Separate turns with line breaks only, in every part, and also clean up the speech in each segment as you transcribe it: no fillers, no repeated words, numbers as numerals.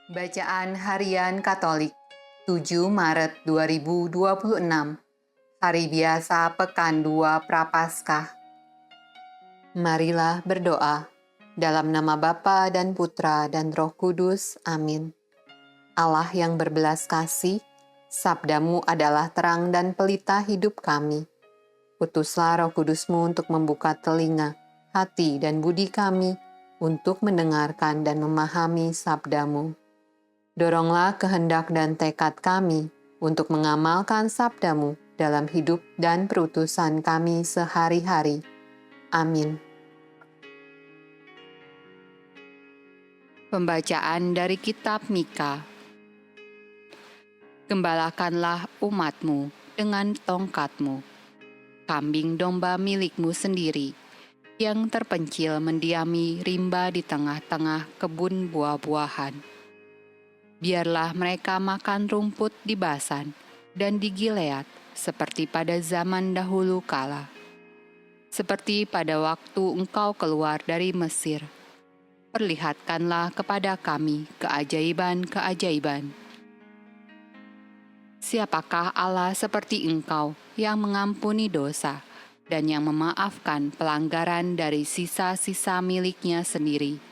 Bacaan Harian Katolik 7 Maret 2026 Hari Biasa Pekan 2 Prapaskah. Marilah berdoa. Dalam nama Bapa dan Putra dan Roh Kudus. Amin. Allah yang berbelas kasih, sabdamu adalah terang dan pelita hidup kami. Utuslah Roh Kudusmu untuk membuka telinga, hati dan budi kami untuk mendengarkan dan memahami sabdamu. Doronglah kehendak dan tekad kami untuk mengamalkan sabdamu dalam hidup dan perutusan kami sehari-hari. Amin.
Pembacaan dari Kitab Mika. Gembalakanlah umatmu dengan tongkatmu, kambing domba milikmu sendiri, yang terpencil mendiami rimba di tengah-tengah kebun buah-buahan. Biarlah mereka makan rumput di Basan dan di Gilead seperti pada zaman dahulu kala. Seperti pada waktu engkau keluar dari Mesir, perlihatkanlah kepada kami keajaiban-keajaiban. Siapakah Allah seperti engkau yang mengampuni dosa dan yang memaafkan pelanggaran dari sisa-sisa miliknya sendiri,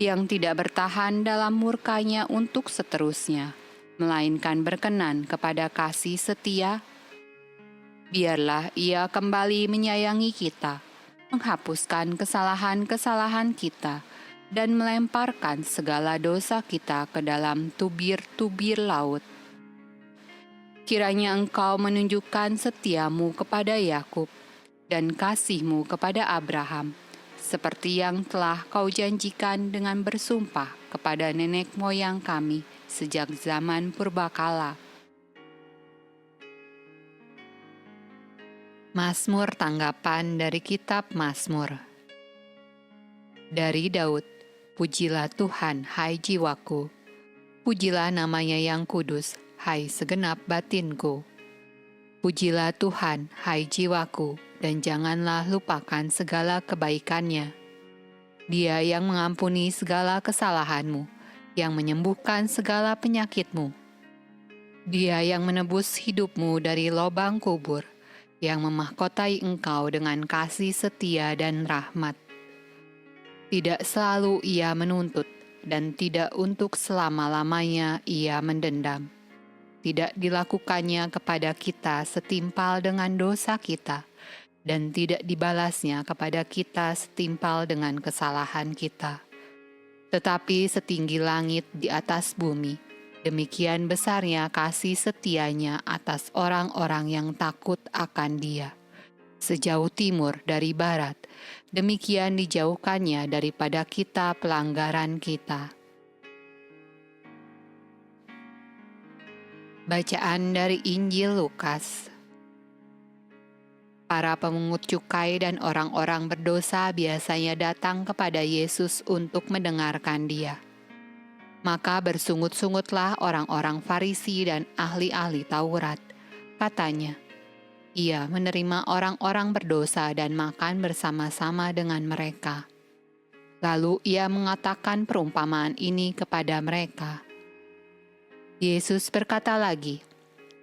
yang tidak bertahan dalam murkanya untuk seterusnya, melainkan berkenan kepada kasih setia? Biarlah Ia kembali menyayangi kita, menghapuskan kesalahan-kesalahan kita, dan melemparkan segala dosa kita ke dalam tubir-tubir laut. Kiranya Engkau menunjukkan setiamu kepada Yakub dan kasih-Mu kepada Abraham, seperti yang telah Kau janjikan dengan bersumpah kepada nenek moyang kami sejak zaman purbakala. Mazmur tanggapan dari Kitab Mazmur. Dari Daud. Pujilah Tuhan, hai jiwaku. Pujilah namanya yang kudus, hai segenap batinku. Pujilah Tuhan, hai jiwaku, dan janganlah lupakan segala kebaikannya. Dia yang mengampuni segala kesalahanmu, yang menyembuhkan segala penyakitmu. Dia yang menebus hidupmu dari lubang kubur, yang memahkotai engkau dengan kasih setia dan rahmat. Tidak selalu Ia menuntut, dan tidak untuk selama-lamanya Ia mendendam. Tidak dilakukannya kepada kita setimpal dengan dosa kita, dan tidak dibalasnya kepada kita setimpal dengan kesalahan kita. Tetapi setinggi langit di atas bumi, demikian besarnya kasih setianya atas orang-orang yang takut akan Dia. Sejauh timur dari barat, demikian dijauhkannya daripada kita pelanggaran kita. Bacaan dari Injil Lukas. Para pemungut cukai dan orang-orang berdosa biasanya datang kepada Yesus untuk mendengarkan Dia. Maka bersungut-sungutlah orang-orang Farisi dan ahli-ahli Taurat. Katanya, Ia menerima orang-orang berdosa dan makan bersama-sama dengan mereka. Lalu Ia mengatakan perumpamaan ini kepada mereka. Yesus berkata lagi,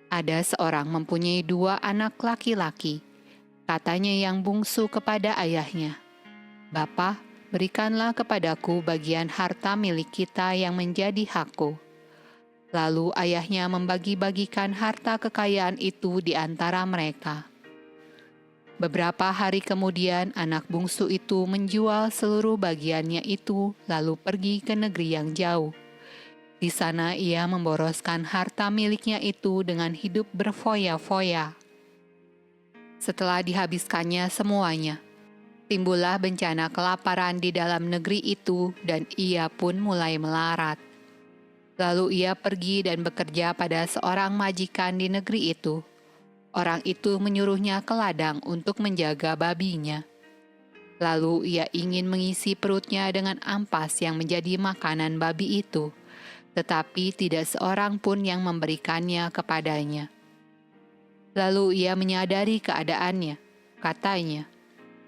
ada seorang mempunyai 2 anak laki-laki. Katanya yang bungsu kepada ayahnya, Bapa, berikanlah kepadaku bagian harta milik kita yang menjadi hakku. Lalu ayahnya membagi-bagikan harta kekayaan itu di antara mereka. Beberapa hari kemudian anak bungsu itu menjual seluruh bagiannya itu lalu pergi ke negeri yang jauh. Di sana ia memboroskan harta miliknya itu dengan hidup berfoya-foya. Setelah dihabiskannya semuanya, timbullah bencana kelaparan di dalam negeri itu dan ia pun mulai melarat. Lalu ia pergi dan bekerja pada seorang majikan di negeri itu. Orang itu menyuruhnya ke ladang untuk menjaga babinya. Lalu ia ingin mengisi perutnya dengan ampas yang menjadi makanan babi itu, tetapi tidak seorang pun yang memberikannya kepadanya. Lalu ia menyadari keadaannya. Katanya,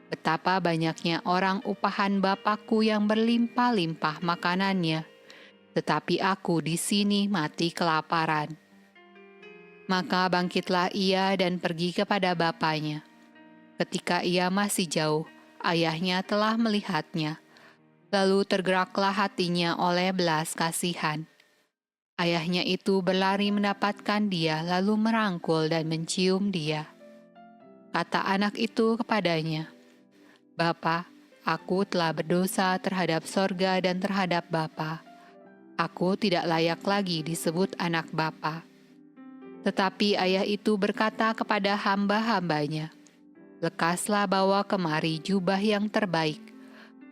betapa banyaknya orang upahan Bapakku yang berlimpah-limpah makanannya, tetapi aku di sini mati kelaparan." Maka bangkitlah ia dan pergi kepada bapaknya. Ketika ia masih jauh, ayahnya telah melihatnya. Lalu tergeraklah hatinya oleh belas kasihan. Ayahnya itu berlari mendapatkan dia, lalu merangkul dan mencium dia. Kata anak itu kepadanya, "Bapa, aku telah berdosa terhadap sorga dan terhadap Bapa. Aku tidak layak lagi disebut anak Bapa." Tetapi ayah itu berkata kepada hamba-hambanya, "Lekaslah bawa kemari jubah yang terbaik,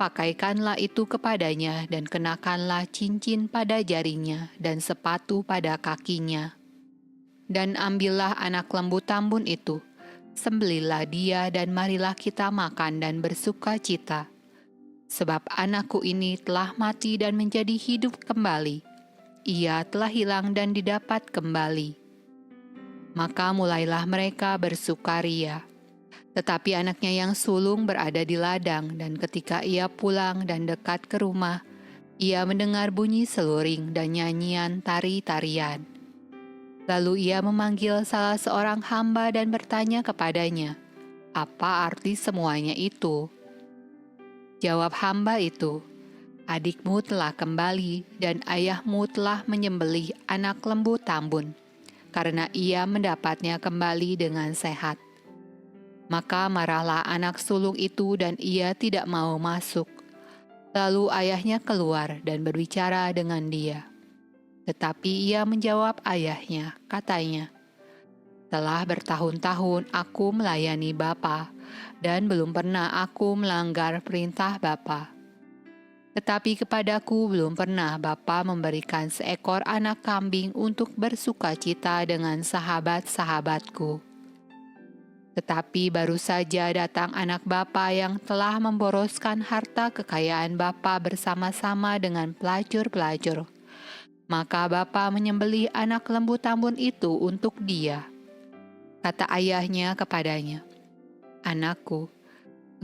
pakaikanlah itu kepadanya dan kenakanlah cincin pada jarinya dan sepatu pada kakinya. Dan ambillah anak lembu tambun itu, sembelihlah dia dan marilah kita makan dan bersuka cita. Sebab anakku ini telah mati dan menjadi hidup kembali. Ia telah hilang dan didapat kembali." Maka mulailah mereka bersukaria. Tetapi anaknya yang sulung berada di ladang, dan ketika ia pulang dan dekat ke rumah, ia mendengar bunyi seluring dan nyanyian tari-tarian. Lalu ia memanggil salah seorang hamba dan bertanya kepadanya, "Apa arti semuanya itu?" Jawab hamba itu, "Adikmu telah kembali dan ayahmu telah menyembelih anak lembu tambun, karena ia mendapatnya kembali dengan sehat." Maka marahlah anak sulung itu dan ia tidak mau masuk. Lalu ayahnya keluar dan berbicara dengan dia. Tetapi ia menjawab ayahnya, katanya, "Telah bertahun-tahun aku melayani Bapa, dan belum pernah aku melanggar perintah Bapa. Tetapi kepadaku belum pernah Bapa memberikan seekor anak kambing untuk bersukacita dengan sahabat-sahabatku. Tetapi baru saja datang anak bapa yang telah memboroskan harta kekayaan bapa bersama-sama dengan pelacur-pelacur. Maka bapa menyembelih anak lembu tambun itu untuk dia." Kata ayahnya kepadanya, "Anakku,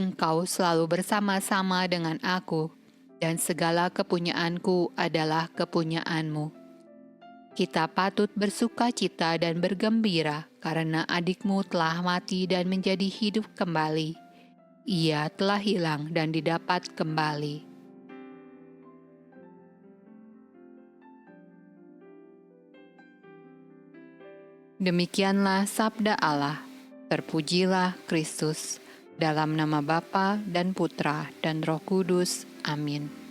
engkau selalu bersama-sama dengan aku, dan segala kepunyaanku adalah kepunyaanmu. Kita patut bersuka cita dan bergembira karena adikmu telah mati dan menjadi hidup kembali. Ia telah hilang dan didapat kembali." Demikianlah sabda Allah. Terpujilah Kristus. Dalam nama Bapa dan Putra dan Roh Kudus. Amin.